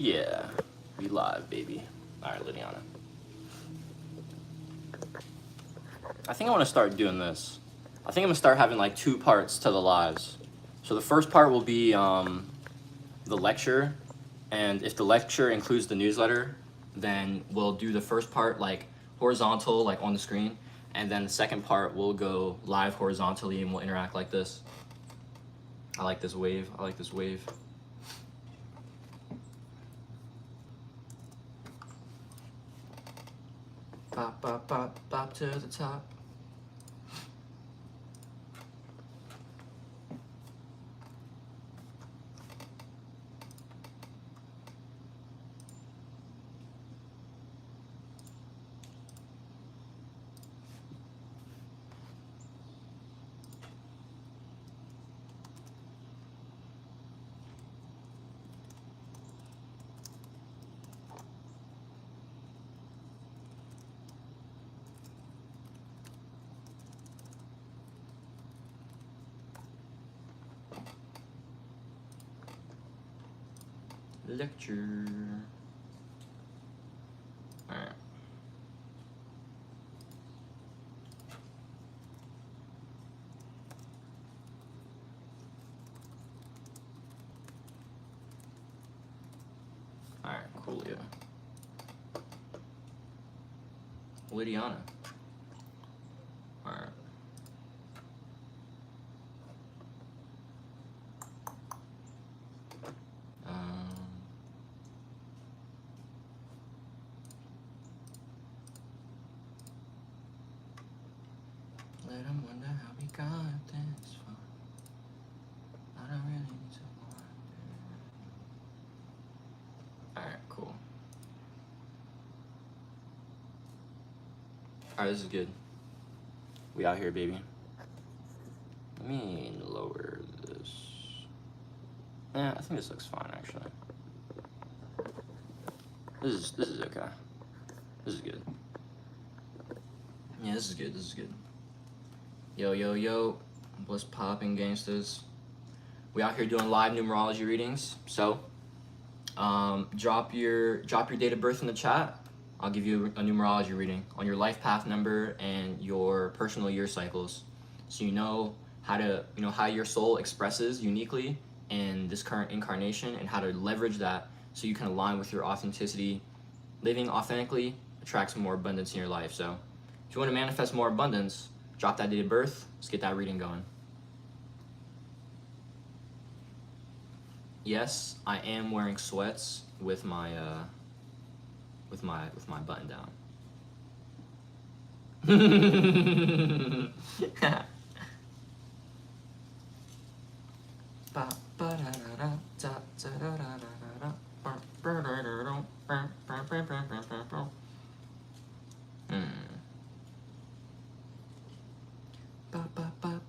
Yeah, we live, baby. All right, Lydiana. I think I want to start doing this. I think I'm gonna start having like 2 parts to the lives. So the first part will be the lecture, and if the lecture includes the newsletter, then we'll do the first part like horizontal, like on the screen, and then the second part will go live horizontally, and we'll interact like this. I like this wave. I like this wave. Bop, bop, bop, bop to the top. Lecture. All right. All right, coolio. Lydiana. All right. Let them wonder how we got this far. I don't really need to wonder. Alright, cool. Alright, this is good. We out here, baby. Let me lower this. Yeah, I think this looks fine, actually. This is okay. This is good. Yeah, this is good. This is good. Yo, yo, yo. What's poppin', gangsters? We out here doing live numerology readings. So, drop your date of birth in the chat. I'll give you a numerology reading on your life path number and your personal year cycles, so you know how your soul expresses uniquely in this current incarnation and how to leverage that so you can align with your authenticity. Living authentically attracts more abundance in your life. So, if you want to manifest more abundance, drop that date of birth. Let's get that reading going. Yes, I am wearing sweats with my button down.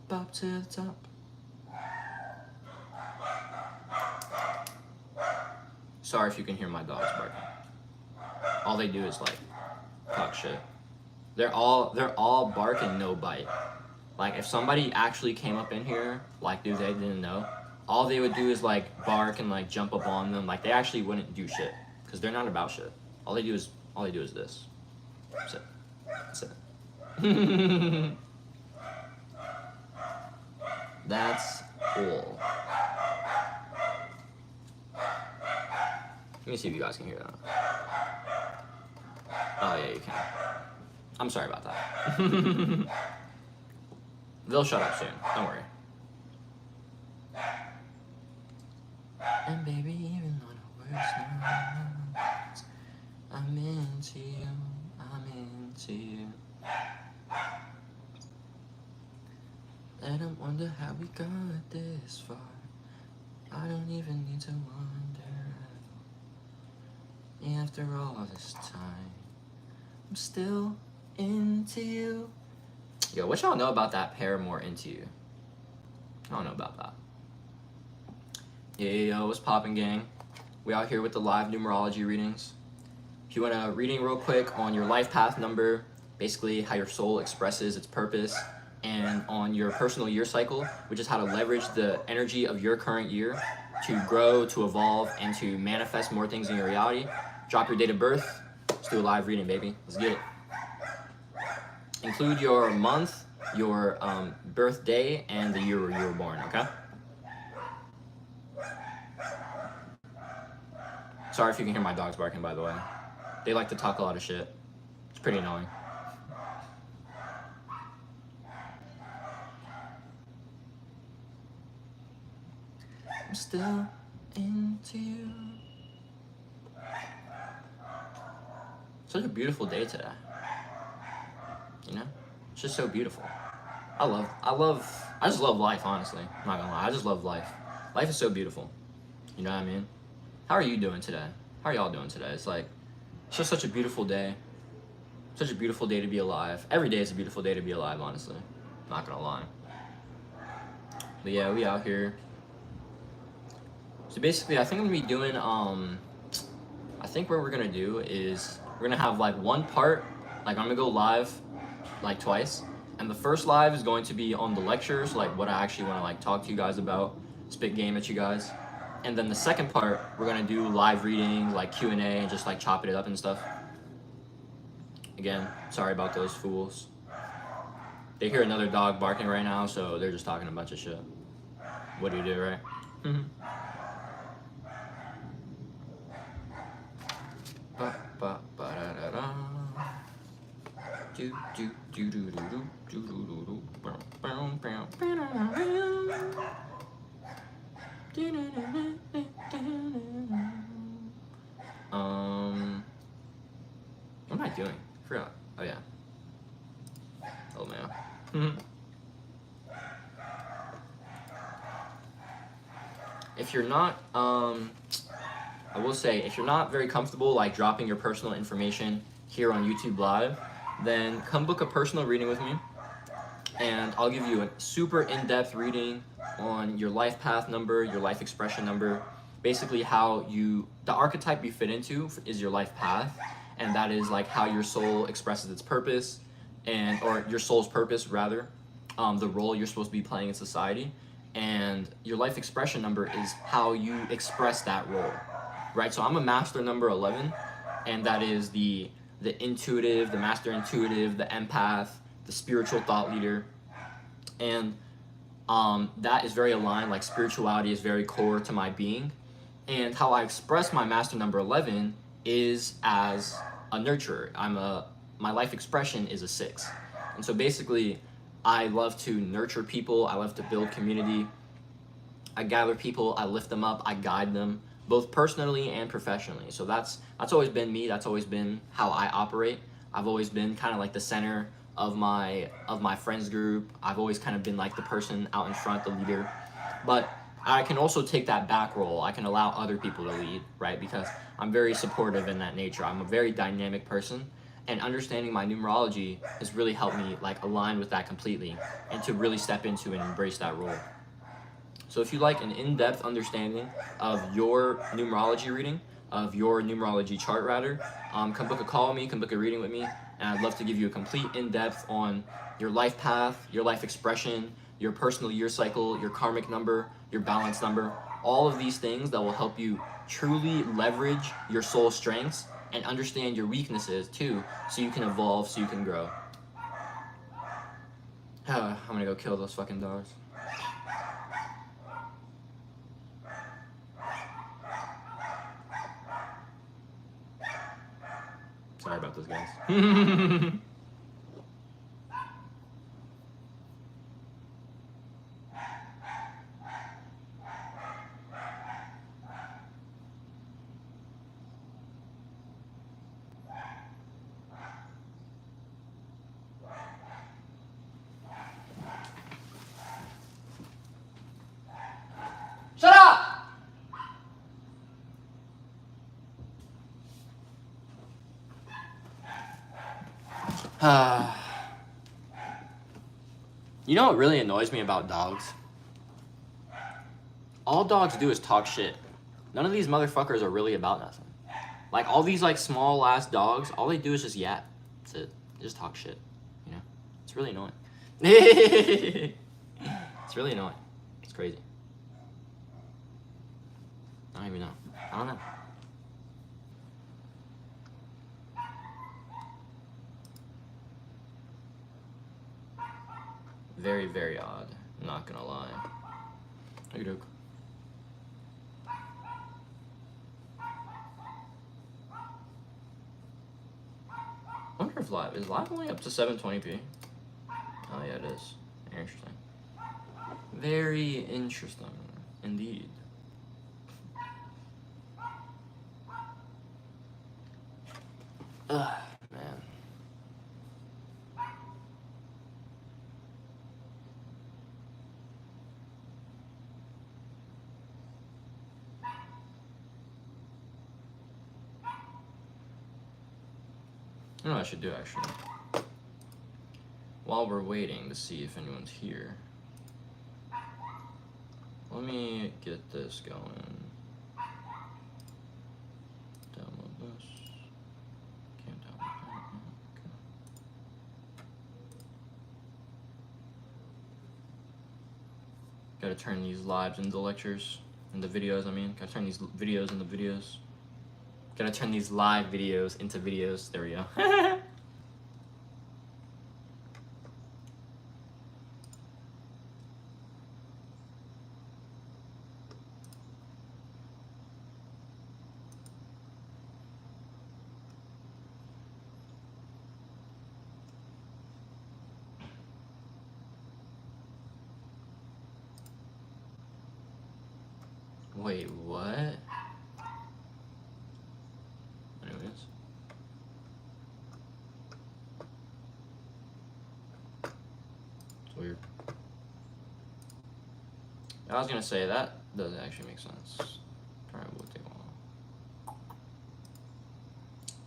Bop to the top. Sorry if you can hear my dogs barking. All they do is like talk shit. They're all bark and no bite. Like if somebody actually came up in here, like dude, they didn't know, all they would do is like bark and like jump up on them. Like they actually wouldn't do shit because they're not about shit. All they do is this. That's it. That's it. That's cool. Let me see if you guys can hear that. Oh yeah, you can. I'm sorry about that. They'll shut up soon. Don't worry. And baby, even on the worst nights, I'm into you. I'm into you. Let them wonder how we got this far. I don't even need to wonder. After all this time, I'm still into you. Yo, what y'all know about that Paramore Into You? I don't know about that. Yo, what's poppin', gang? We out here with the live numerology readings. If you want a reading real quick on your life path number, basically how your soul expresses its purpose, and on your personal year cycle, which is how to leverage the energy of your current year, to grow, to evolve, and to manifest more things in your reality, drop your date of birth. Let's do a live reading, baby. Let's get it. Include your month, your birthday, and the year you were born, okay? Sorry if you can hear my dogs barking, by the way. They like to talk a lot of shit. It's pretty annoying. I'm still into you. Such a beautiful day today. You know? It's just so beautiful. I just love life, honestly. I'm not gonna lie. I just love life. Life is so beautiful. You know what I mean? How are you doing today? How are y'all doing today? It's just such a beautiful day. Such a beautiful day to be alive. Every day is a beautiful day to be alive, honestly. Not gonna lie. But yeah, we out here. So basically, I think I'm gonna be doing, I think what we're gonna do is, we're gonna have like one part, like I'm gonna go live like twice. And the first live is going to be on the lectures, like what I actually wanna like talk to you guys about, spit game at you guys. And then the second part, we're gonna do live reading, like Q&A, and just like chopping it up and stuff. Again, sorry about those fools. They hear another dog barking right now, so they're just talking a bunch of shit. What do you do, right? What am I doing? I forgot. Oh yeah. Oh man. If you're not, I will say, if you're not very comfortable like dropping your personal information here on YouTube Live, then come book a personal reading with me, and I'll give you a super in-depth reading on your life path number, your life expression number, basically how the archetype you fit into is your life path, and that is like how your soul expresses its purpose, or your soul's purpose rather, the role you're supposed to be playing in society, and your life expression number is how you express that role, right? So I'm a master number 11, and that is the intuitive, the master intuitive, the empath, the spiritual thought leader, and that is very aligned, like spirituality is very core to my being, and how I express my master number 11 is as a nurturer. My life expression is a 6, and so basically I love to nurture people, I love to build community, I gather people, I lift them up, I guide them, both personally and professionally. So that's always been me, that's always been how I operate. I've always been kind of like the center of my friends group. I've always kind of been like the person out in front, the leader. But I can also take that back role. I can allow other people to lead, right? Because I'm very supportive in that nature. I'm a very dynamic person, and understanding my numerology has really helped me like align with that completely and to really step into and embrace that role. So if you like an in-depth understanding of your numerology reading, of your numerology chart rather, come book a call with me, come book a reading with me, and I'd love to give you a complete in-depth on your life path, your life expression, your personal year cycle, your karmic number, your balance number, all of these things that will help you truly leverage your soul strengths and understand your weaknesses too, so you can evolve, so you can grow. I'm gonna go kill those fucking dogs. Sorry about those guys. Shut up! You know what really annoys me about dogs? All dogs do is talk shit. None of these motherfuckers are really about nothing. Like all these like small ass dogs, all they do is just yap. That's it. They just talk shit. You know? It's really annoying. It's really annoying. It's crazy. I don't even know. I don't know. Very, very odd. Not gonna lie. Hey, Duke. I wonder if live is live only up to 720p. Oh yeah, it is. Interesting. Very interesting indeed. Ugh, man. You know what I should do actually? While we're waiting to see if anyone's here, let me get this going. Download this. Can't download that. Okay. Gotta turn these lives into lectures, into videos, I mean. Gotta turn these videos into videos. Gotta turn these live videos into videos. There we go. Wait, what? Anyways. It's weird. I was gonna say that doesn't actually make sense. Probably will take a while.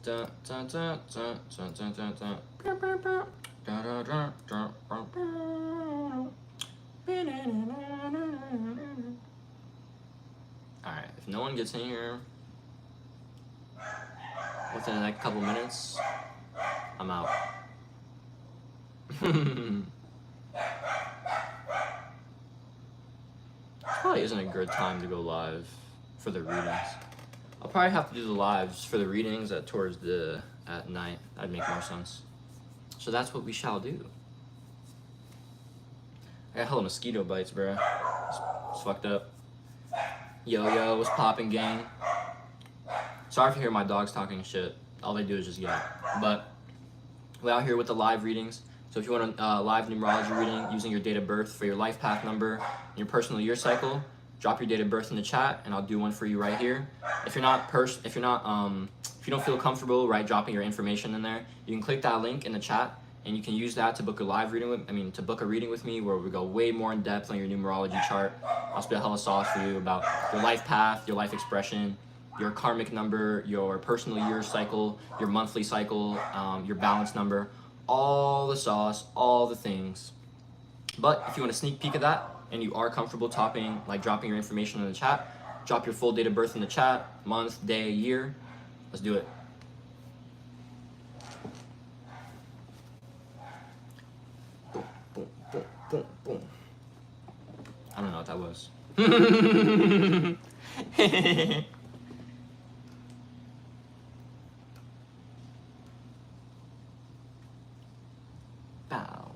Dun, dun, dun, dun, dun, dun, dun, dun. Alright, if no one gets in here within the next couple minutes, I'm out. Probably isn't a good time to go live for the readings. I'll probably have to do the lives for the readings at night. That'd make more sense. So that's what we shall do. I got hella mosquito bites, bro. It's fucked up. Yo, what's poppin', gang? Sorry if you hear my dogs talking shit. All they do is just yell. But we're out here with the live readings. So if you want a live numerology reading using your date of birth for your life path number and your personal year cycle, drop your date of birth in the chat, and I'll do one for you right here. If you don't feel comfortable, right, dropping your information in there, you can click that link in the chat, and you can use that to book a live reading to book a reading with me, where we go way more in depth on your numerology chart. I'll spit hella sauce for you about your life path, your life expression, your karmic number, your personal year cycle, your monthly cycle, your balance number, all the sauce, all the things. But if you want a sneak peek of that, and you are comfortable dropping your information in the chat, drop your full date of birth in the chat, month, day, year. Let's do it. Boom, boom, boom, boom, boom. I don't know what that was. Bow.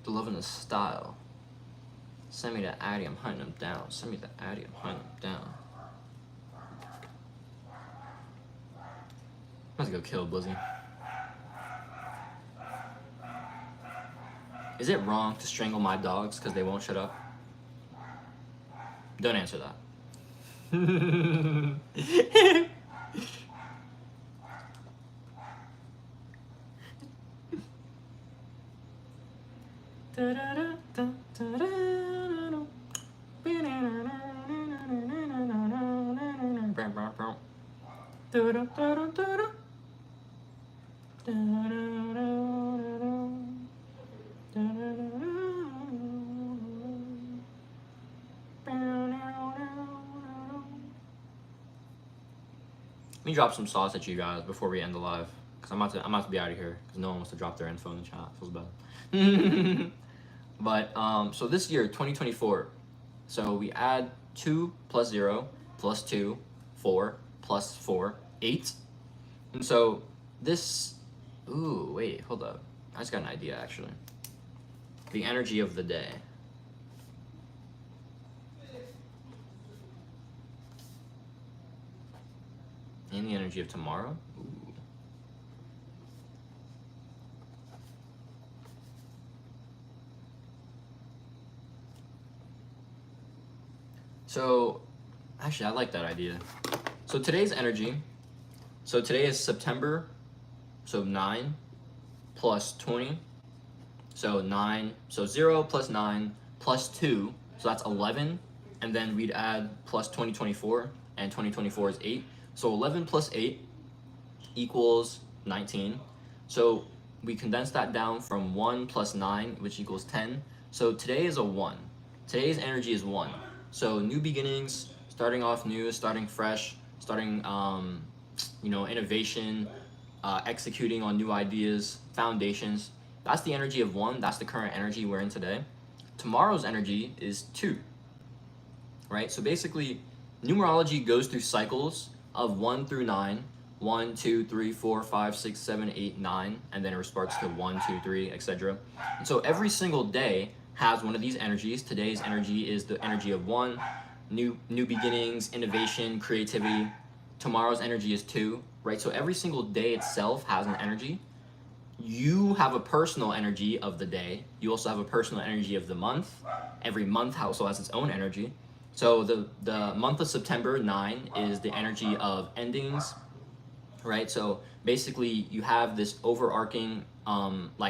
The love and the style. Send me the Addy, I'm hunting him down. Send me the Addy, I'm hunting him down. I'm about to go kill Blizzy. Is it wrong to strangle my dogs because they won't shut up? Don't answer that. Let me drop some sauce at you guys before we end the live, because I'm about to be out of here because no one wants to drop their info in the chat. Feels bad. But so this year, 2024, so we add 2 plus 0, plus 2, 4, plus 4, 8. And so this, ooh, wait, hold up. I just got an idea, actually. The energy of the day. And the energy of tomorrow. Ooh. So, actually, I like that idea. So today's energy, so today is September, so 9 plus 20, so 9, so 0 plus 9 plus 2, so that's 11, and then we'd add plus 2024, and 2024 is 8, so 11 plus 8 equals 19, so we condense that down from 1 plus 9, which equals 10, so today is a 1. Today's energy is 1. So new beginnings, starting off new, starting fresh, starting, innovation, executing on new ideas, foundations. That's the energy of 1. That's the current energy we're in today. Tomorrow's energy is 2, right? So basically, numerology goes through cycles of 1 through 9, 1, 2, 3, 4, 5, 6, 7, 8, 9, and then it restarts to 1, 2, 3, etc. And so every single day has one of these energies. Today's energy is the energy of 1, new beginnings, innovation, creativity. Tomorrow's energy is 2, right? So every single day itself has an energy. You have a personal energy of the day. You also have a personal energy of the month. Every month also has its own energy. So the month of September 9 is the energy of endings, right? So basically you have this overarching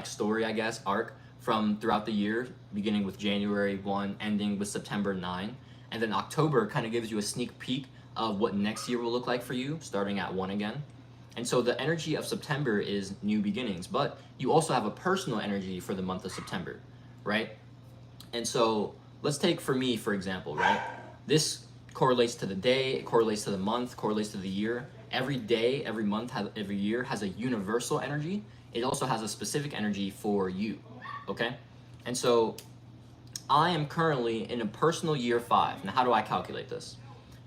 story, I guess, arc from throughout the year, beginning with January 1, ending with September 9. And then October kind of gives you a sneak peek of what next year will look like for you, starting at 1 again. And so the energy of September is new beginnings, but you also have a personal energy for the month of September, right? And so let's take for me, for example, right? This correlates to the day, it correlates to the month, correlates to the year. Every day, every month, every year has a universal energy. It also has a specific energy for you, okay? And so I am currently in a personal year 5. Now, how do I calculate this?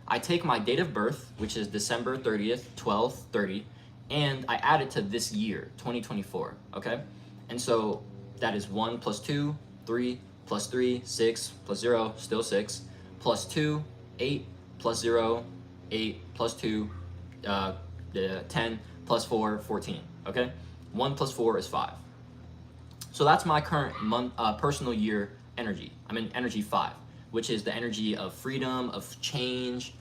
I take my date of birth, which is December 30th, 12/30, and I add it to this year, 2024, okay? And so that is 1 plus 2, 3, plus 3, 6, plus 0, still 6, plus 2, 8, plus 0, 8, plus 2, 10, plus 4, 14, okay? 1 plus 4 is 5. So that's my current personal year energy. I'm in energy 5, which is the energy of freedom, of change.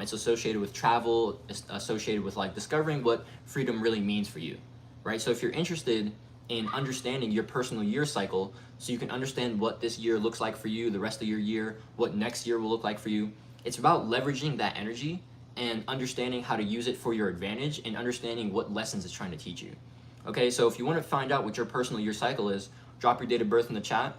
It's associated with travel, it's associated with like discovering what freedom really means for you, right? So if you're interested in understanding your personal year cycle, so you can understand what this year looks like for you, the rest of your year, what next year will look like for you, it's about leveraging that energy and understanding how to use it for your advantage and understanding what lessons it's trying to teach you. Okay, so if you want to find out what your personal year cycle is, drop your date of birth in the chat.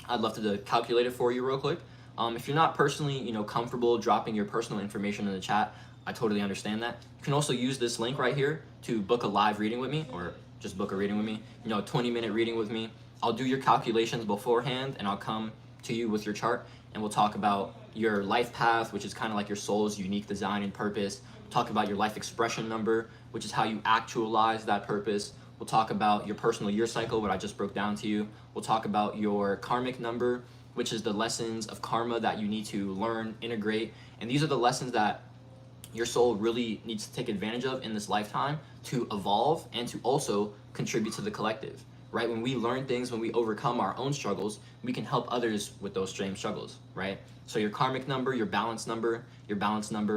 I'd love to calculate it for you real quick. If you're not personally, comfortable dropping your personal information in the chat, I totally understand that. You can also use this link right here to book a live reading with me, or just book a reading with me, a 20-minute reading with me. I'll do your calculations beforehand, and I'll come to you with your chart, and we'll talk about your life path, which is kind of like your soul's unique design and purpose. We'll talk about your life expression number, which is how you actualize that purpose. We'll talk about your personal year cycle, what I just broke down to you. We'll talk about your karmic number, which is the lessons of karma that you need to learn, integrate. And these are the lessons that your soul really needs to take advantage of in this lifetime to evolve and to also contribute to the collective, right? When we learn things, when we overcome our own struggles, we can help others with those same struggles, right? So your karmic number, your balance number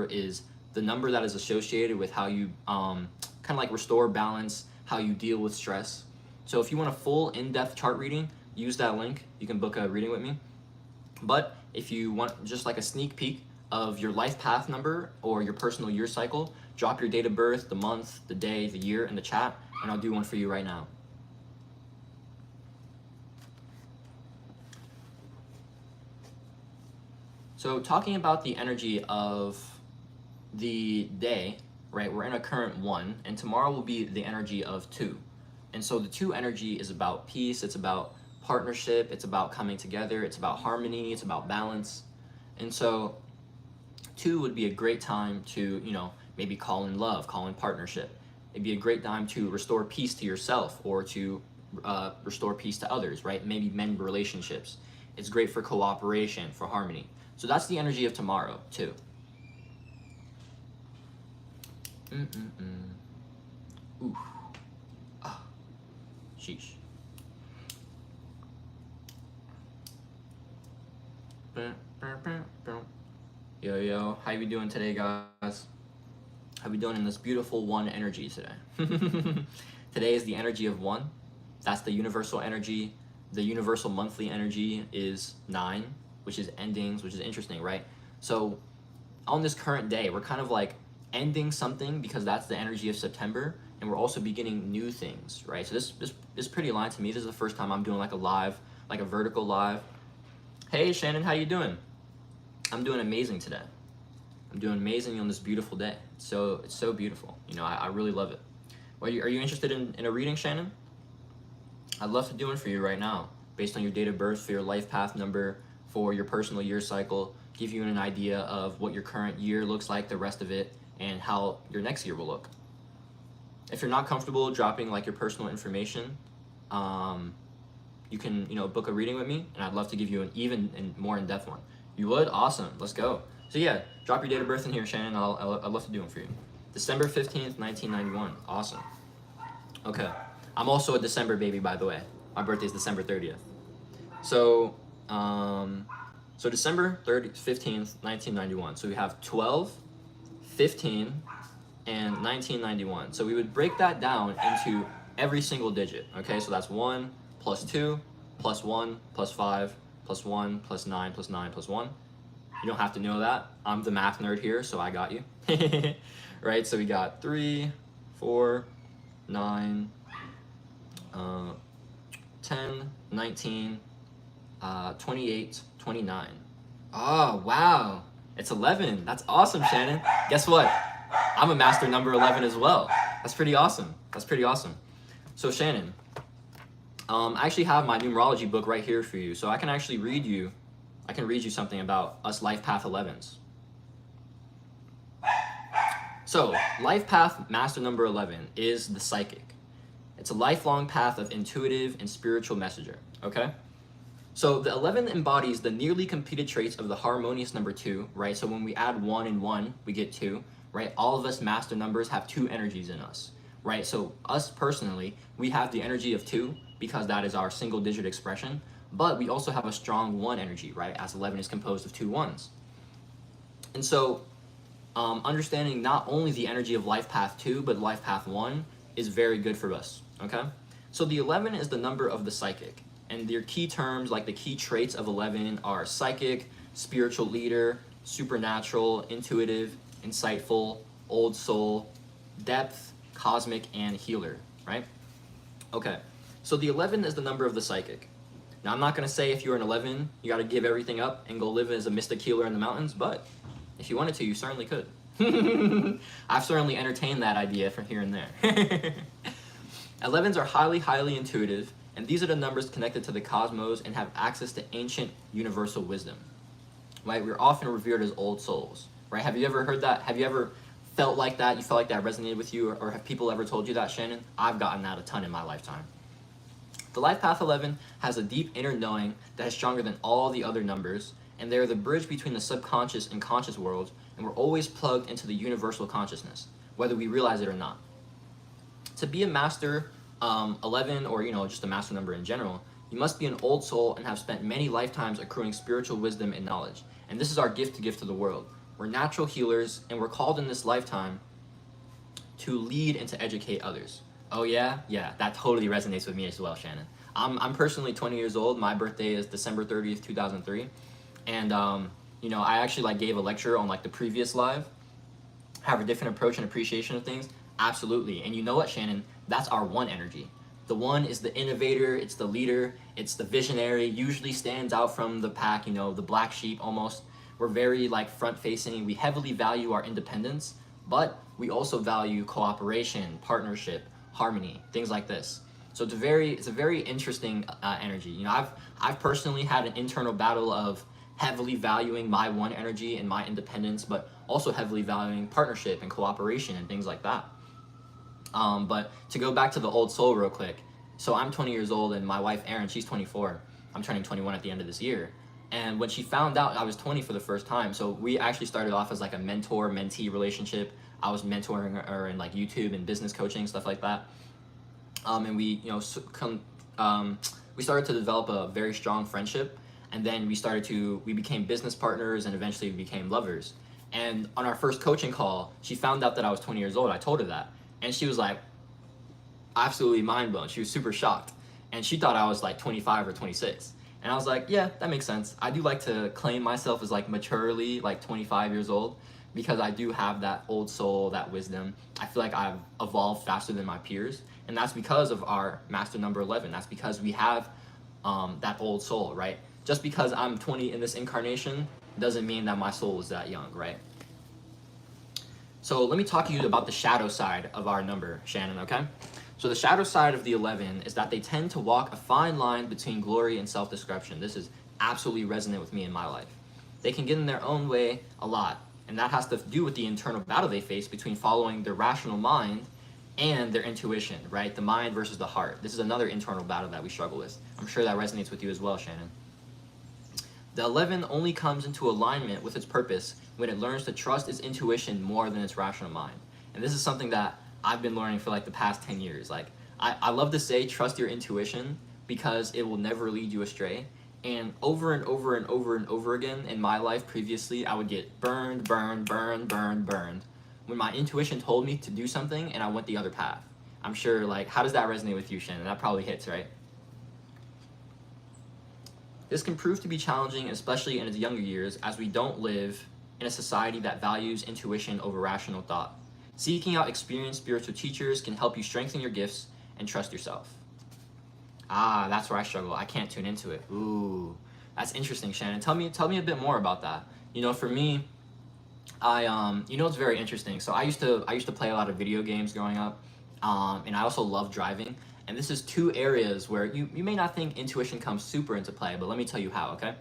is the number that is associated with how you kind of like restore balance, how you deal with stress. So if you want a full in-depth chart reading, use that link. You can book a reading with me. But if you want just like a sneak peek of your life path number or your personal year cycle, drop your date of birth, the month, the day, the year in the chat, and I'll do one for you right now. So talking about the energy of the day, right, we're in a current 1, and tomorrow will be the energy of 2. And so the 2 energy is about peace, it's about partnership, it's about coming together, it's about harmony, it's about balance. And so 2 would be a great time to, you know, maybe call in love, call in partnership. It'd be a great time to restore peace to yourself or to restore peace to others, right? Maybe mend relationships. It's great for cooperation, for harmony. So that's the energy of tomorrow, too. Ooh. Ah. Sheesh. Yo, how you doing today, guys? How we doing in this beautiful 1 energy today? Today is the energy of 1. That's the universal energy. The universal monthly energy is 9, which is endings, which is interesting, right? So on this current day, we're kind of like ending something because that's the energy of September, and we're also beginning new things, right? So this is pretty aligned to me. This is the first time I'm doing like a live, like a vertical live. Hey Shannon, how you doing? I'm doing amazing today. I'm doing amazing on this beautiful day. So it's so beautiful. You know, I really love it. Well, are you interested in a reading, Shannon? I'd love to do it for you right now, based on your date of birth, for your life path number, for your personal year cycle, give you an idea of what your current year looks like, the rest of it, and how your next year will look. If you're not comfortable dropping like your personal information, you can, you know, book a reading with me, and I'd love to give you an even and more in-depth one. You would? Awesome. Let's go. So yeah, drop your date of birth in here, Shannon. I'd love to do it for you. December 15th, 1991. Awesome. Okay. I'm also a December baby, by the way. My birthday is December 30th. So, December 15th, 1991. So we have 12, 15, and 1991. So we would break that down into every single digit. Okay, so that's 1 plus 2 plus 1 plus 5 plus 1 plus 9 plus 9 plus 1. You don't have to know that. I'm the math nerd here, so I got you. Right, so we got 3, 4, 9, 10, 19, 28, 29. Oh, wow. It's 11. That's awesome, Shannon. Guess what? I'm a master number 11 as well. That's pretty awesome. That's pretty awesome. So, Shannon, I actually have my numerology book right here for you. So I can actually read you. I can read you something about us life path 11s. So, life path master number 11 is the psychic. It's a lifelong path of intuitive and spiritual messenger, okay? So the 11 embodies the nearly completed traits of the harmonious number 2, right? So when we add 1 and 1, we get 2, right? All of us master numbers have 2 energies in us, right? So us personally, we have the energy of 2 because that is our single digit expression, but we also have a strong 1 energy, right? As 11 is composed of 2 1s. And so understanding not only the energy of life path 2, but life path 1 is very good for us, okay? So the 11 is the number of the psychic, and their key terms, like the key traits of 11 are psychic, spiritual leader, supernatural, intuitive, insightful, old soul, depth, cosmic, and healer, right? Okay, so the 11 is the number of the psychic. Now I'm not gonna say if you're an 11, you gotta give everything up and go live as a mystic healer in the mountains, but if you wanted to, you certainly could. I've certainly entertained that idea from here and there. 11s are highly intuitive, and these are the numbers connected to the cosmos and have access to ancient universal wisdom, right? We're often revered as old souls, right? Have you ever heard that? Have you ever felt like that? You felt like that resonated with you, or have people ever told you that, Shannon? I've gotten that a ton in my lifetime. The life path 11 has a deep inner knowing that is stronger than all the other numbers, and they're the bridge between the subconscious and conscious worlds, and we're always plugged into the universal consciousness, whether we realize it or not. To be a master 11, or just a master number in general, you must be an old soul and have spent many lifetimes accruing spiritual wisdom and knowledge. And this is our gift to give to the world. We're natural healers, and we're called in this lifetime to lead and to educate others. Oh yeah? Yeah, that totally resonates with me as well, Shannon. I'm personally 20 years old. My birthday is December 30th, 2003. And I actually gave a lecture on the previous live, have a different approach and appreciation of things. Absolutely. And you know what, Shannon? That's our 1 energy. The 1 is the innovator, it's the leader, it's the visionary, usually stands out from the pack, the black sheep almost. We're very front facing. We heavily value our independence, but we also value cooperation, partnership, harmony, things like this. So it's a very interesting energy. I've personally had an internal battle of heavily valuing my one energy and my independence, but also heavily valuing partnership and cooperation and things like that. But to go back to the old soul real quick, so I'm 20 years old and my wife Erin, she's 24. I'm turning 21 at the end of this year. And when she found out I was 20 for the first time, so we actually started off as like a mentor-mentee relationship. I was mentoring her in like YouTube and business coaching, stuff like that. And we, we started to develop a very strong friendship. And then we became business partners, and eventually we became lovers. And on our first coaching call, she found out that I was 20 years old. I told her that. And she was like, absolutely mind blown. She was super shocked. And she thought I was like 25 or 26. And I was like, yeah, that makes sense. I do like to claim myself as like maturely like 25 years old, because I do have that old soul, that wisdom. I feel like I've evolved faster than my peers. And that's because of our master number 11. That's because we have that old soul, right? Just because I'm 20 in this incarnation doesn't mean that my soul is that young, right? So let me talk to you about the shadow side of our number, Shannon, okay? So the shadow side of the 11 is that they tend to walk a fine line between glory and self-destruction. This is absolutely resonant with me in my life. They can get in their own way a lot, and that has to do with the internal battle they face between following their rational mind and their intuition, right? The mind versus the heart. This is another internal battle that we struggle with. I'm sure that resonates with you as well, Shannon. The 11 only comes into alignment with its purpose when it learns to trust its intuition more than its rational mind. And this is something that I've been learning for like the past 10 years. Like, I love to say trust your intuition because it will never lead you astray. And over and over and over and over again in my life previously, I would get burned when my intuition told me to do something and I went the other path. I'm sure, like, how does that resonate with you, Shannon? That probably hits, right? This can prove to be challenging, especially in its younger years, as we don't live in a society that values intuition over rational thought. Seeking out experienced spiritual teachers can help you strengthen your gifts and trust yourself. Ah, that's where I struggle. I can't tune into it. Ooh, that's interesting, Shannon. Tell me a bit more about that. You know, for me, it's very interesting. So I used to play a lot of video games growing up, and I also love driving. And this is two areas where you may not think intuition comes super into play, but let me tell you how, okay?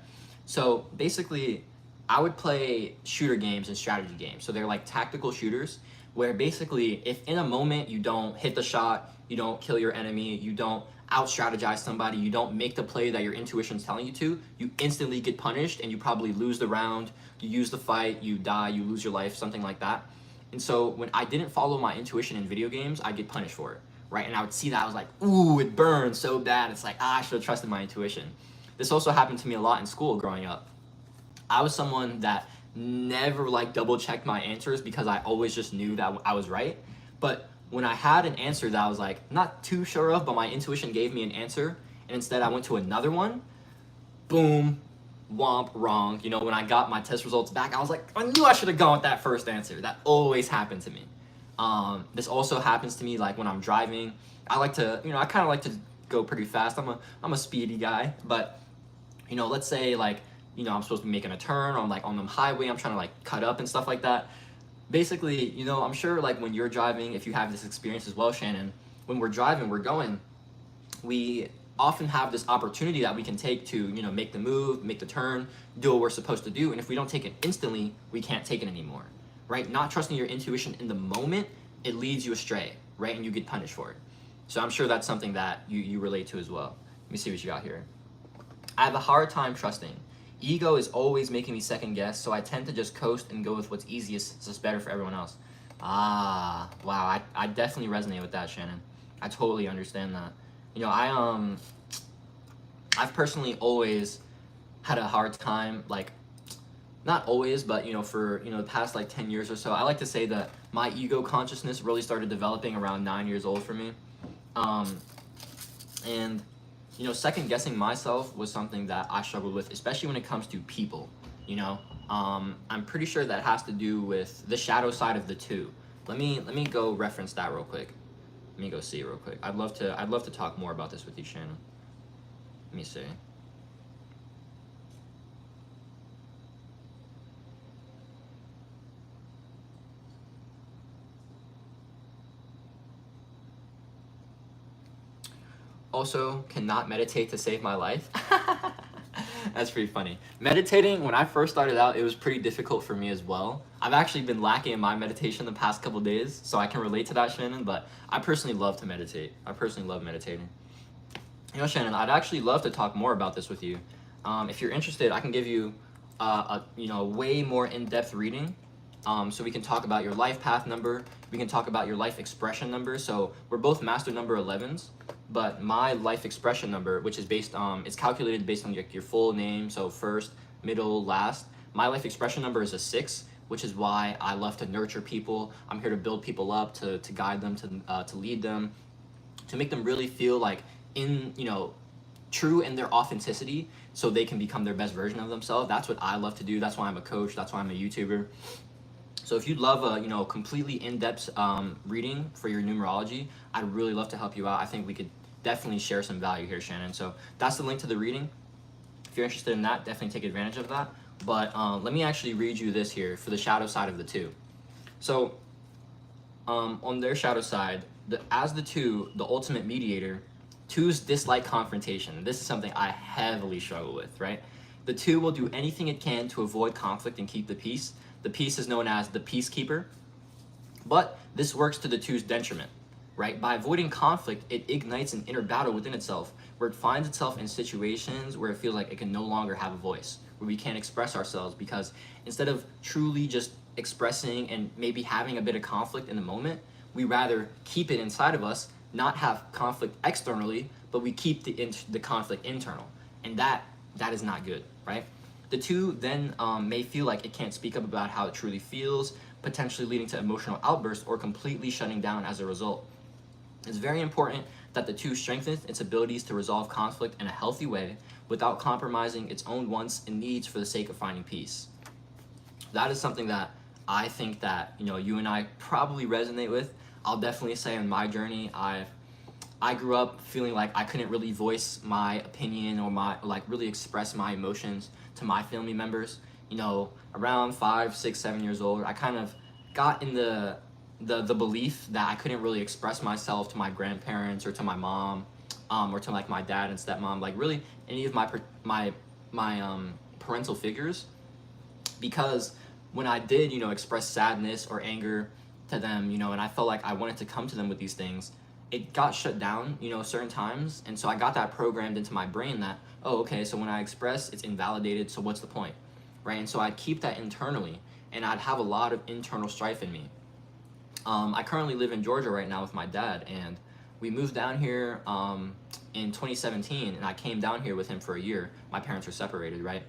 So basically, I would play shooter games and strategy games. So they're like tactical shooters where basically if in a moment you don't hit the shot, you don't kill your enemy, you don't out-strategize somebody, you don't make the play that your intuition's telling you to, you instantly get punished and you probably lose the round, you use the fight, you die, you lose your life, something like that. And so when I didn't follow my intuition in video games, I'd get punished for it, right? And I would see that, I was like, ooh, it burns so bad. It's like, I should have trusted my intuition. This also happened to me a lot in school growing up. I was someone that never like double checked my answers because I always just knew that I was right. But when I had an answer that I was like not too sure of, but my intuition gave me an answer, and instead I went to another one, boom, womp, wrong. You know, when I got my test results back, I was like, I knew I should have gone with that first answer. That always happened to me. This also happens to me like when I'm driving. I kind of like to go pretty fast. I'm a speedy guy, but let's say like, I'm supposed to be making a turn on the highway, I'm trying to like cut up and stuff like that. Basically, I'm sure like when you're driving, if you have this experience as well, Shannon, when we're driving, we often have this opportunity that we can take to, make the move, make the turn, do what we're supposed to do. And if we don't take it instantly, we can't take it anymore, right? Not trusting your intuition in the moment, it leads you astray, right? And you get punished for it. So I'm sure that's something that you relate to as well. Let me see what you got here. I have a hard time trusting. Ego is always making me second guess, so I tend to just coast and go with what's easiest, so it's better for everyone else. Ah, wow, I definitely resonate with that, Shannon. I totally understand that. I've personally always had a hard time, like, not always, but, for, the past, 10 years or so, I like to say that my ego consciousness really started developing around 9 years old for me. And second guessing myself was something that I struggled with, especially when it comes to people. I'm pretty sure that has to do with the shadow side of the two. Let me go reference that real quick. Let me go see it real quick. I'd love to talk more about this with you, Shannon. Let me see. Also, cannot meditate to save my life. That's pretty funny. Meditating, when I first started out, it was pretty difficult for me as well. I've actually been lacking in my meditation the past couple days, so I can relate to that, Shannon, but I personally love to meditate. I personally love meditating. You know, Shannon, I'd actually love to talk more about this with you. If you're interested, I can give you a way more in-depth reading. So we can talk about your life path number. We can talk about your life expression number. So we're both master number 11s, but my life expression number, which is based it's calculated based on your full name, so first, middle, last. My life expression number is a 6, which is why I love to nurture people. I'm here to build people up, to guide them, to lead them, to make them really feel like true in their authenticity, so they can become their best version of themselves. That's what I love to do. That's why I'm a coach. That's why I'm a YouTuber. So if you'd love a completely in-depth reading for your numerology, I'd really love to help you out. I think we could definitely share some value here, Shannon. So that's the link to the reading. If you're interested in that, definitely take advantage of that. But let me actually read you this here for the shadow side of the 2. So on their shadow side, as the 2, the ultimate mediator, 2s dislike confrontation. This is something I heavily struggle with, right? The 2 will do anything it can to avoid conflict and keep the peace. The peace is known as the peacekeeper, but this works to the 2's detriment, right? By avoiding conflict, it ignites an inner battle within itself, where it finds itself in situations where it feels like it can no longer have a voice, where we can't express ourselves, because instead of truly just expressing and maybe having a bit of conflict in the moment, we rather keep it inside of us, not have conflict externally, but we keep the conflict internal, and that is not good, right? The 2 then may feel like it can't speak up about how it truly feels, potentially leading to emotional outbursts or completely shutting down as a result. It's very important that the 2 strengthens its abilities to resolve conflict in a healthy way without compromising its own wants and needs for the sake of finding peace. That is something that I think that you and I probably resonate with. I'll definitely say on my journey, I grew up feeling like I couldn't really voice my opinion or really express my emotions to my family members. Around 5, 6, 7 years old, I kind of got in the belief that I couldn't really express myself to my grandparents or to my mom, or to my dad and stepmom, really any of my parental figures, because when I did express sadness or anger to them, and I felt like I wanted to come to them with these things, it got shut down, certain times. And so I got that programmed into my brain that, oh, okay, so when I express, it's invalidated, so what's the point, right? And so I'd keep that internally, and I'd have a lot of internal strife in me. I currently live in Georgia right now with my dad, and we moved down here in 2017, and I came down here with him for a year. My parents were separated, right?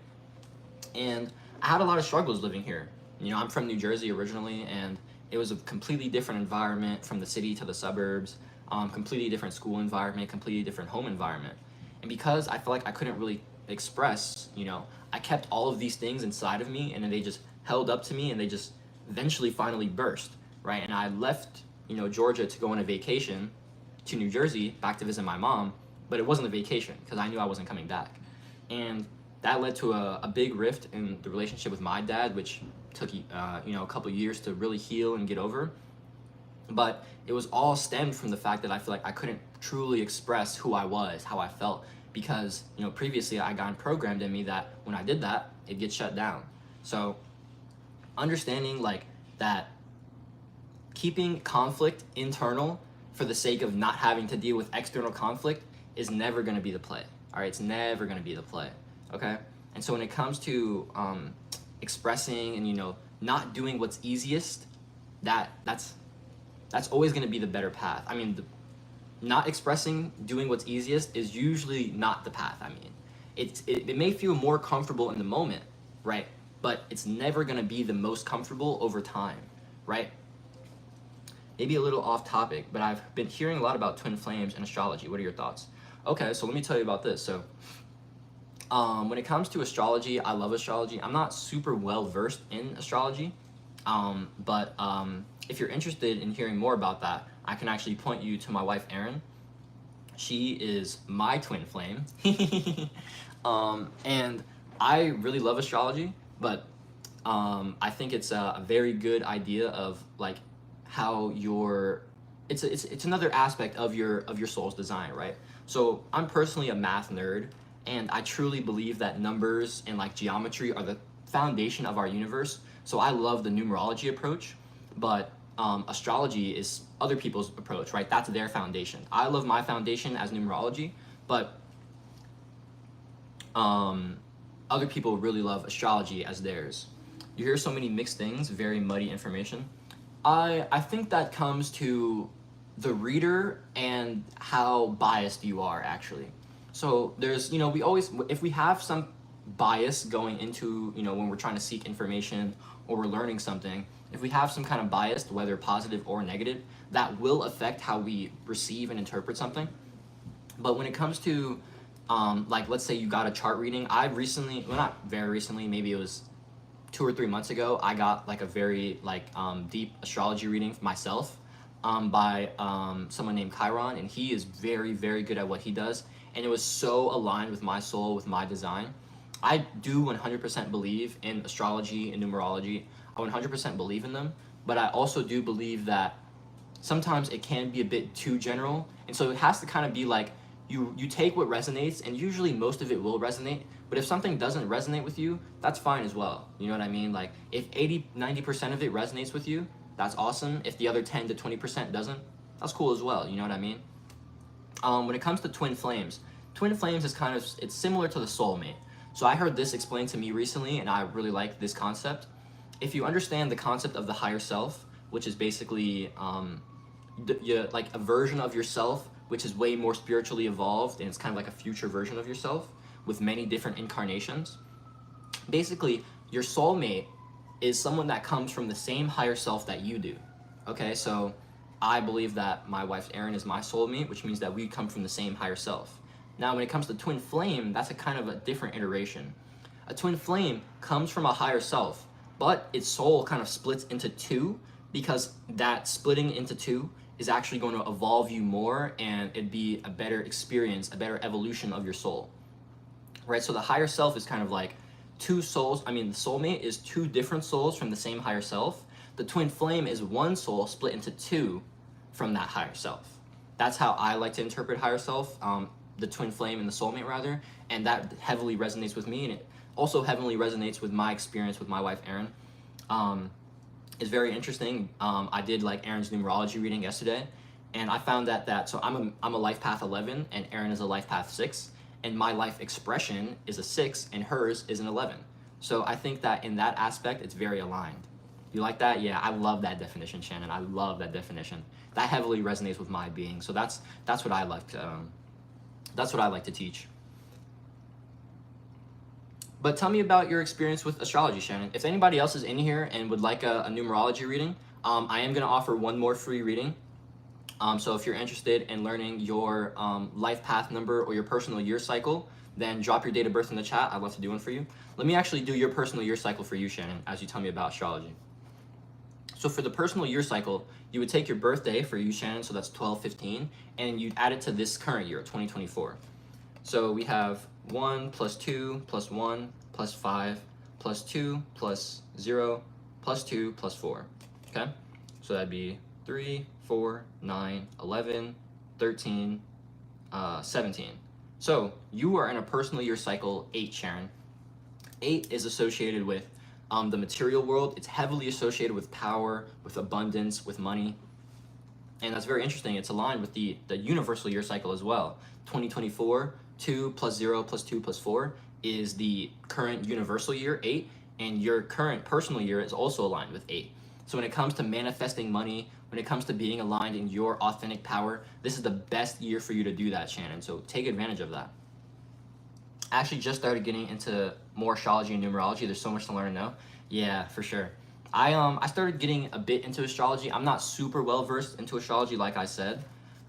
And I had a lot of struggles living here. I'm from New Jersey originally, and it was a completely different environment from the city to the suburbs, completely different school environment, completely different home environment. And because I felt like I couldn't really express, I kept all of these things inside of me, and then they just held up to me, and they just eventually finally burst, right? And I left, Georgia to go on a vacation to New Jersey, back to visit my mom, but it wasn't a vacation because I knew I wasn't coming back. And that led to a big rift in the relationship with my dad, which took a couple years to really heal and get over. But it was all stemmed from the fact that I feel like I couldn't truly express who I was, how I felt, because previously I got programmed in me that when I did that, it gets shut down. So understanding that keeping conflict internal for the sake of not having to deal with external conflict is never going to be the play. All right, it's never going to be the play. Okay, and so when it comes to expressing and not doing what's easiest, that's always going to be the better path. I mean, not expressing, doing what's easiest is usually not the path. I mean, it may feel more comfortable in the moment, right? But it's never going to be the most comfortable over time, right? Maybe a little off topic, but I've been hearing a lot about twin flames and astrology. What are your thoughts? Okay, so let me tell you about this. So when it comes to astrology, I love astrology. I'm not super well versed in astrology, but if you're interested in hearing more about that, I can actually point you to my wife, Erin. She is my twin flame. And I really love astrology, but I think it's a very good idea of how it's another aspect of your soul's design, right? So I'm personally a math nerd, and I truly believe that numbers and like geometry are the foundation of our universe. So I love the numerology approach, but astrology is other people's approach, right? That's their foundation. I love my foundation as numerology, but other people really love astrology as theirs. You hear so many mixed things, very muddy information. I think that comes to the reader and how biased you are actually. So there's, we always, if we have some bias going into, when we're trying to seek information or we're learning something, if we have some kind of bias, whether positive or negative, that will affect how we receive and interpret something. But when it comes to, like, let's say you got a chart reading, I recently, well, not very recently, maybe it was 2 or 3 months ago, I got like a very deep astrology reading for myself by someone named Chiron, and he is very, very good at what he does, and it was so aligned with my soul, with my design. I do 100% believe in astrology and numerology. I 100% believe in them, but I also do believe that sometimes it can be a bit too general, and so it has to kind of be like you take what resonates, and usually most of it will resonate. But if something doesn't resonate with you, that's fine as well. You know what I mean? Like if 80-90% of it resonates with you, that's awesome. If the other 10 to 20% doesn't, that's cool as well. You know what I mean? When it comes to twin flames is kind of, it's similar to the soulmate. So I heard this explained to me recently, and I really like this concept. If you understand the concept of the higher self, which is basically like a version of yourself which is way more spiritually evolved, and it's kind of like a future version of yourself with many different incarnations. Basically, your soulmate is someone that comes from the same higher self that you do. Okay, so I believe that my wife Erin is my soulmate, which means that we come from the same higher self. Now, when it comes to twin flame, that's a kind of a different iteration. A twin flame comes from a higher self, but its soul kind of splits into two, because that splitting into two is actually going to evolve you more, and it'd be a better experience, a better evolution of your soul, right? So the higher self is kind of like two souls. I mean, the soulmate is two different souls from the same higher self. The twin flame is one soul split into two from that higher self. That's how I like to interpret higher self, the twin flame and the soulmate rather, and that heavily resonates with me, and it also heavily resonates with my experience with my wife Erin. It's very interesting. I did like Erin's numerology reading yesterday, and I found that so I'm a life path 11, and Erin is a life path 6, and my life expression is a 6, and hers is an 11. So I think that in that aspect, it's very aligned. You like that? Yeah, I love that definition, Shannon. I love that definition. That heavily resonates with my being. So that's what I like to teach. But tell me about your experience with astrology, Shannon. If anybody else is in here and would like a numerology reading, I am going to offer one more free reading. So if you're interested in learning your life path number or your personal year cycle, then drop your date of birth in the chat. I'd love to do one for you. Let me actually do your personal year cycle for you, Shannon, as you tell me about astrology. So for the personal year cycle, you would take your birthday for you, Shannon, so that's 12/15, and you'd add it to this current year, 2024. So we have 1 plus 2 plus 1 plus 5 plus 2 plus 0 plus 2 plus 4. Okay? So that'd be 3, 4, 9, 11, 13, 17. So you are in a personal year cycle 8, Sharon. 8 is associated with the material world. It's heavily associated with power, with abundance, with money. And that's very interesting. It's aligned with the universal year cycle as well. 2024, 2 plus 0 plus 2 plus 4 is the current universal year, 8, and your current personal year is also aligned with 8. So when it comes to manifesting money, when it comes to being aligned in your authentic power, this is the best year for you to do that, Shannon. So take advantage of that. I actually just started getting into more astrology and numerology. There's so much to learn now. Yeah, for sure. I started getting a bit into astrology. I'm not super well versed into astrology, like I said,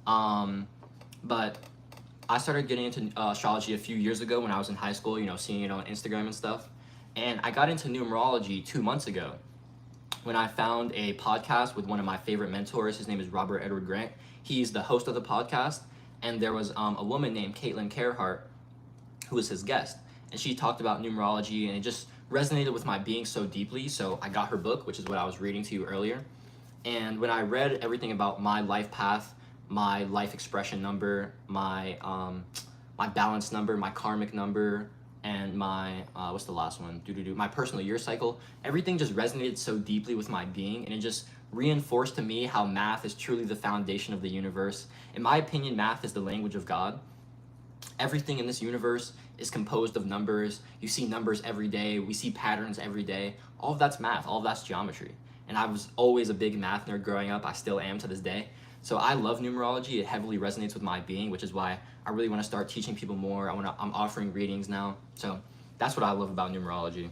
but I started getting into astrology a few years ago when I was in high school. Seeing it on Instagram and stuff. And I got into numerology 2 months ago when I found a podcast with one of my favorite mentors. His name is Robert Edward Grant. He's the host of the podcast, and there was a woman named Caitlin Carehart who was his guest, and she talked about numerology, and it just resonated with my being so deeply. So I got her book, which is what I was reading to you earlier. And when I read everything about my life path, my life expression number, my my balance number, my karmic number, and my, what's the last one? My personal year cycle. Everything just resonated so deeply with my being, and it just reinforced to me how math is truly the foundation of the universe. In my opinion, math is the language of God. Everything in this universe is composed of numbers. You see numbers every day. We see patterns every day. All of that's math. All of that's geometry. And I was always a big math nerd growing up. I still am to this day. So I love numerology. It heavily resonates with my being, which is why I really want to start teaching people more. I'm offering readings now. So that's what I love about numerology.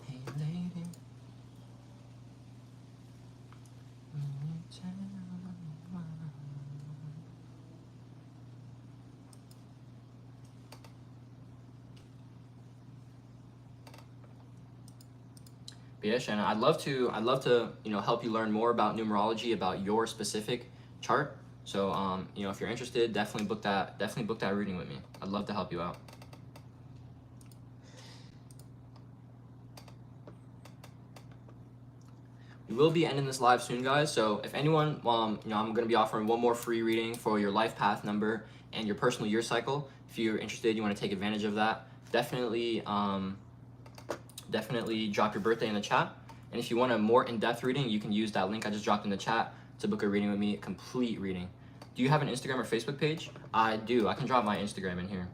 Hey lady. But yeah, Shannon, I'd love to, help you learn more about numerology, about your specific chart. So, if you're interested, definitely book that reading with me. I'd love to help you out. We will be ending this live soon, guys. So if anyone, I'm going to be offering one more free reading for your life path number and your personal year cycle. If you're interested, you want to take advantage of that, definitely drop your birthday in the chat. And if you want a more in-depth reading, you can use that link I just dropped in the chat to book a reading with me, a complete reading. Do you have an Instagram or Facebook page? I do. I can drop my Instagram in here.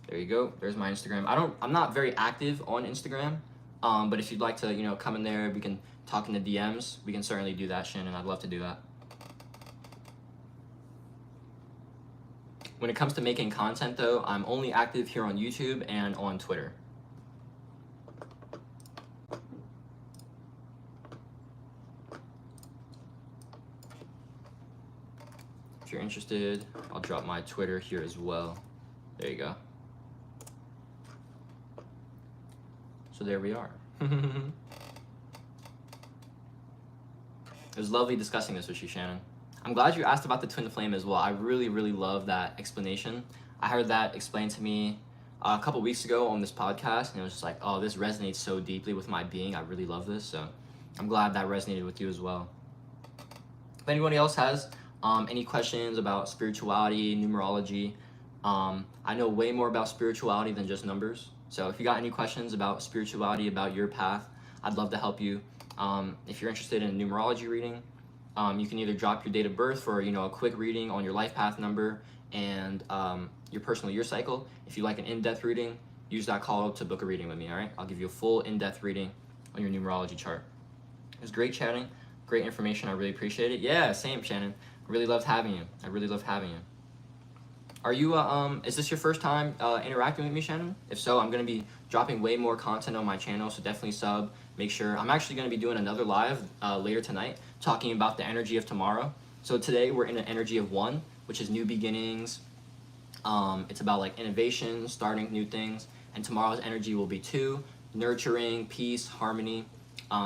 There you go. There's my Instagram. I'm not very active on Instagram, but if you'd like to, come in there, we can talk in the DMs. We can certainly do that, Shannon. I'd love to do that. When it comes to making content, though, I'm only active here on YouTube and on Twitter. If you're interested, I'll drop my Twitter here as well. There you go. So there we are. It was lovely discussing this with you, Shannon. I'm glad you asked about the twin flame as well. I really, really love that explanation. I heard that explained to me a couple weeks ago on this podcast, and it was just like, oh, this resonates so deeply with my being. I really love this, so I'm glad that resonated with you as well. If anybody else has any questions about spirituality, numerology, I know way more about spirituality than just numbers. So if you got any questions about spirituality, about your path, I'd love to help you. If you're interested in a numerology reading, you can either drop your date of birth for a quick reading on your life path number and your personal year cycle. If you like an in-depth reading, use that call to book a reading with me. All right, I'll give you a full in-depth reading on your numerology chart. It was great chatting, great information. I really appreciate it. Yeah, same, Shannon. I really loved having you. Are you, is this your first time interacting with me, Shannon? If so, I'm going to be dropping way more content on my channel, so definitely sub. Make sure. I'm actually going to be doing another live later tonight talking about the energy of tomorrow. So today we're in an energy of 1, which is new beginnings. It's about like innovation, starting new things. And tomorrow's energy will be 2, nurturing, peace, harmony.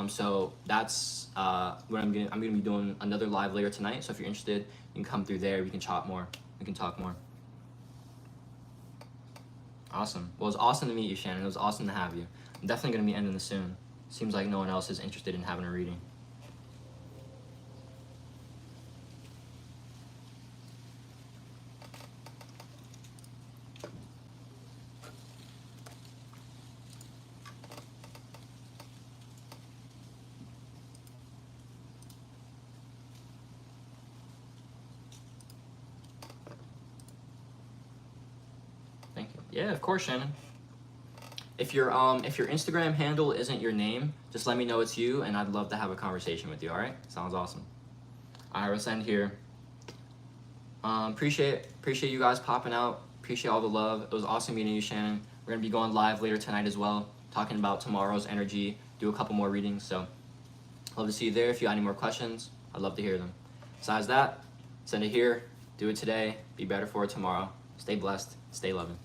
So that's what I'm gonna be doing another live later tonight. So if you're interested, you can come through there. We can talk more. Awesome. Well, it was awesome to meet you, Shannon. It was awesome to have you. I'm definitely going to be ending this soon. Seems like no one else is interested in having a reading. Thank you. Yeah, of course, Shannon. If your Instagram handle isn't your name, just let me know it's you, and I'd love to have a conversation with you. All right? Sounds awesome. All right, let's end here. Appreciate you guys popping out. Appreciate all the love. It was awesome meeting you, Shannon. We're gonna be going live later tonight as well, talking about tomorrow's energy. Do a couple more readings. So, love to see you there. If you got any more questions, I'd love to hear them. Besides that, send it here. Do it today. Be better for it tomorrow. Stay blessed. Stay loving.